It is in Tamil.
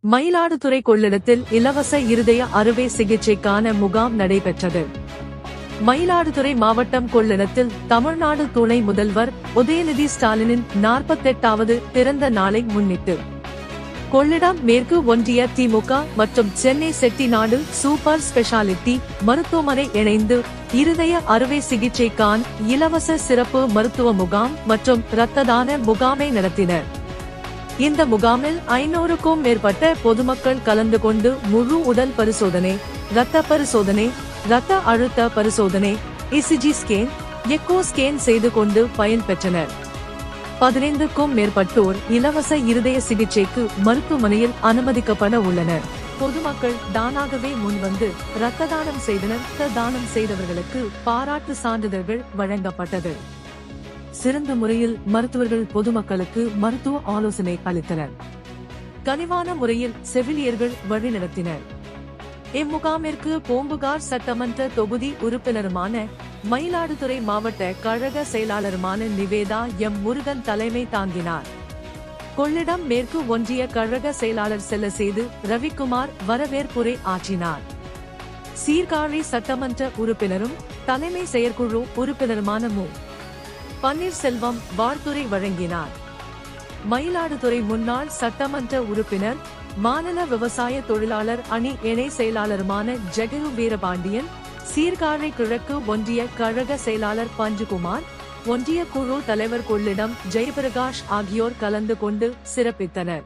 மயிலாடுதுறை கொள்ளிடத்தில் இலவச இருதய அறுவை சிகிச்சைக்கான முகாம் நடைபெற்றது. மயிலாடுதுறை மாவட்டம் கொள்ளிடத்தில் தமிழ்நாடு துணை முதல்வர் உதயநிதி ஸ்டாலினின் 48வது பிறந்த நாளை முன்னிட்டு கொள்ளிடம் மேற்கு ஒன்றிய திமுக மற்றும் சென்னை செட்டிநாடு சூப்பர் ஸ்பெஷாலிட்டி மருத்துவமனை இணைந்து இருதய அறுவை சிகிச்சைக்கான இலவச சிறப்பு மருத்துவ முகாம் மற்றும் இரத்த தான முகாமை நடத்தினர். இந்த முகாமில் 500க்கும் மேற்பட்ட பொதுமக்கள் கலந்து கொண்டு முழு உடல் பரிசோதனை, இரத்த பரிசோதனை, இரத்த அழுத்த பரிசோதனை, இசிஜி ஸ்கேன், எக்கோ ஸ்கேன் செய்து கொண்டு பயன்பெற்றனர். 15க்கும் மேற்பட்டோர் இலவச இருதய சிகிச்சைக்கு மருத்துவமனையில் அனுமதிக்கப்பட உள்ளனர். பொதுமக்கள் தானாகவே முன்வந்து இரத்த தானம் செய்தனர். இரத்த தானம் செய்தவர்களுக்கு பாராட்டு சான்றிதழ்கள் வழங்கப்பட்டது. சிறந்த முறையில் மருத்துவர்கள் பொதுமக்களுக்கு மருத்துவ ஆலோசனை அளித்தனர். கனிவான முறையில் செவிலியர்கள் வழிநடத்தினர். இம்முகாமிற்கு பூம்புகார் சட்டமன்ற தொகுதி உறுப்பினருமான மயிலாடுதுறை மாவட்ட கழக செயலாளருமான நிவேதா எம். முருகன் தலைமை தாங்கினார். கொள்ளிடம் மேற்கு ஒன்றிய கழக செயலாளர் செல்லசேது ரவிக்குமார் வரவேற்புரை ஆற்றினார். சீர்காழி சட்டமன்ற உறுப்பினரும் தலைமை செயற்குழு உறுப்பினருமான மு. பன்னீர்செல்வம் வாழ்த்துரை வழங்கினார். மயிலாடுதுறை முன்னாள் சட்டமன்ற உறுப்பினர், மாநில விவசாய தொழிலாளர் அணி இணை செயலாளருமான ஜெகரு வீரபாண்டியன், சீர்காழி கிழக்கு ஒன்றிய கழக செயலாளர் பஞ்சுகுமார், ஒன்றிய குழு தலைவர் கொள்ளிடம் ஜெயபிரகாஷ் ஆகியோர் கலந்து கொண்டு சிறப்பித்தனர்.